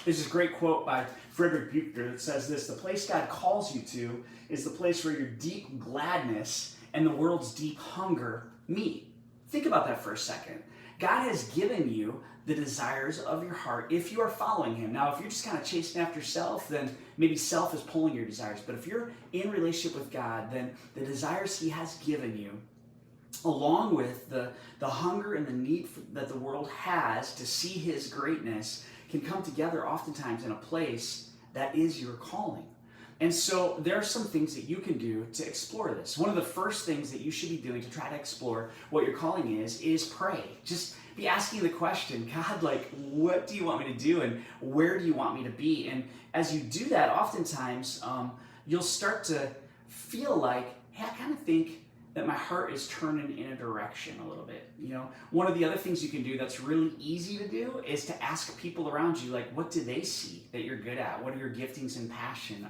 There's this great quote by Frederick Buechner that says this: the place God calls you to is the place where your deep gladness and the world's deep hunger meet. Think about that for a second. God has given you the desires of your heart if you are following him. Now, if you're just kind of chasing after self, then maybe self is pulling your desires. But if you're in relationship with God, then the desires he has given you, along with the hunger and the need that the world has to see his greatness, can come together oftentimes in a place that is your calling. And so there are some things that you can do to explore this. One of the first things that you should be doing to try to explore what your calling is pray. Just be asking the question, God, like, what do you want me to do, and where do you want me to be? And as you do that, oftentimes you'll start to feel like, hey, I kind of think that my heart is turning in a direction a little bit. You know, one of the other things you can do that's really easy to do is to ask people around you, like, what do they see that you're good at? What are your giftings and passion?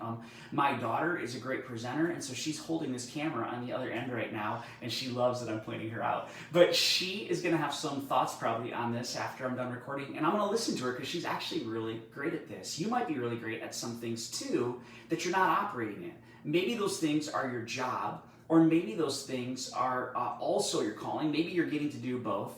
My daughter is a great presenter, and so she's holding this camera on the other end right now, and she loves that I'm pointing her out. But she is gonna have some thoughts probably on this after I'm done recording, and I'm gonna listen to her because she's actually really great at this. You might be really great at some things too that you're not operating in. Maybe those things are your job, or maybe those things are also your calling. Maybe you're getting to do both.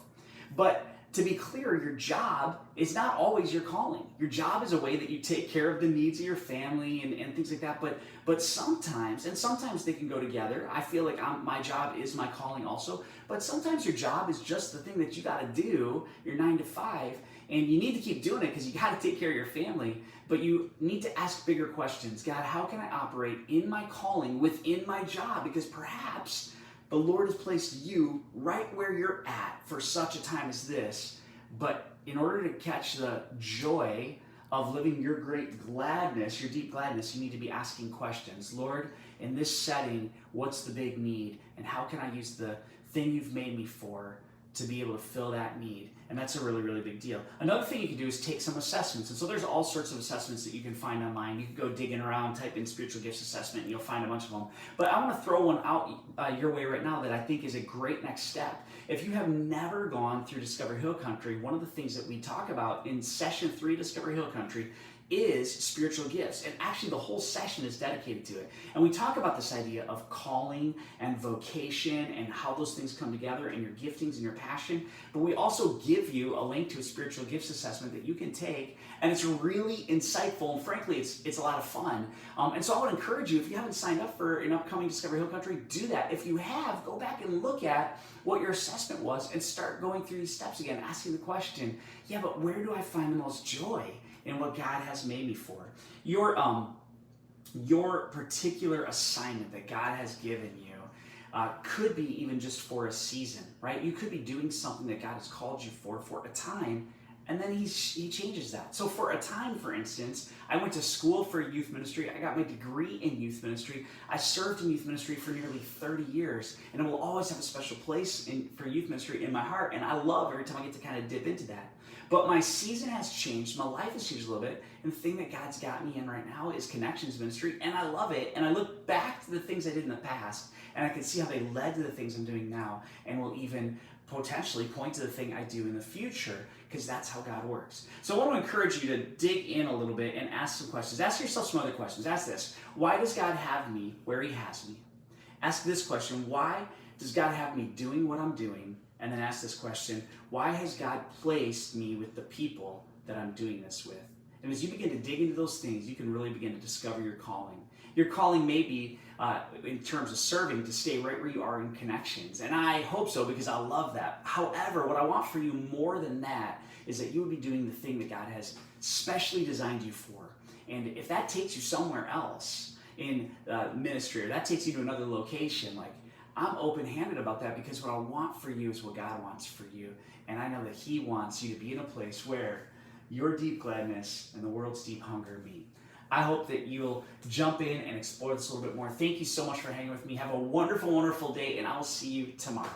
But to be clear, your job is not always your calling. Your job is a way that you take care of the needs of your family and things like that. But sometimes they can go together. I feel like my job is my calling also. But sometimes your job is just the thing that you got to do, your 9 to 5, and you need to keep doing it because you got to take care of your family. But you need to ask bigger questions. God, how can I operate in my calling within my job? Because perhaps the Lord has placed you right where you're at for such a time as this. But in order to catch the joy of living your great gladness, your deep gladness, you need to be asking questions. Lord, in this setting, what's the big need? And how can I use the thing you've made me for to be able to fill that need? And that's a really, really big deal. Another thing you can do is take some assessments. And so there's all sorts of assessments that you can find online. You can go digging around, type in spiritual gifts assessment, and you'll find a bunch of them. But I want to throw one out your way right now that I think is a great next step. If you have never gone through Discover Hill Country, one of the things that we talk about in session 3 Discover Hill Country is spiritual gifts. And actually the whole session is dedicated to it. And we talk about this idea of calling and vocation and how those things come together and your giftings and your passion. But we also give you a link to a spiritual gifts assessment that you can take, and it's really insightful, and frankly, it's a lot of fun. And so I would encourage you, if you haven't signed up for an upcoming Discover Hill Country, do that. If you have, go back and look at what your assessment was and start going through these steps again, asking the question, yeah, but where do I find the most joy in what God has made me for? Your particular assignment that God has given you could be even just for a season, right? You could be doing something that God has called you for a time, and then he changes that. So for a time, for instance, I went to school for youth ministry. I got my degree in youth ministry. I served in youth ministry for nearly 30 years, and it will always have a special place for youth ministry in my heart, and I love every time I get to kind of dip into that. But my season has changed, my life has changed a little bit, and the thing that God's got me in right now is connections ministry, and I love it, and I look back to the things I did in the past, and I can see how they led to the things I'm doing now, and will even potentially point to the thing I do in the future, because that's how God works. So I want to encourage you to dig in a little bit and ask some questions. Ask yourself some other questions. Ask this: why does God have me where he has me? Ask this question: why does God have me doing what I'm doing? And then ask this question: why has God placed me with the people that I'm doing this with? And as you begin to dig into those things, you can really begin to discover your calling. Your calling may be, in terms of serving, to stay right where you are in connections. And I hope so, because I love that. However, what I want for you more than that is that you would be doing the thing that God has specially designed you for. And if that takes you somewhere else in ministry, or that takes you to another location, like, I'm open-handed about that, because what I want for you is what God wants for you. And I know that he wants you to be in a place where your deep gladness and the world's deep hunger meet. I hope that you'll jump in and explore this a little bit more. Thank you so much for hanging with me. Have a wonderful, wonderful day, and I will see you tomorrow.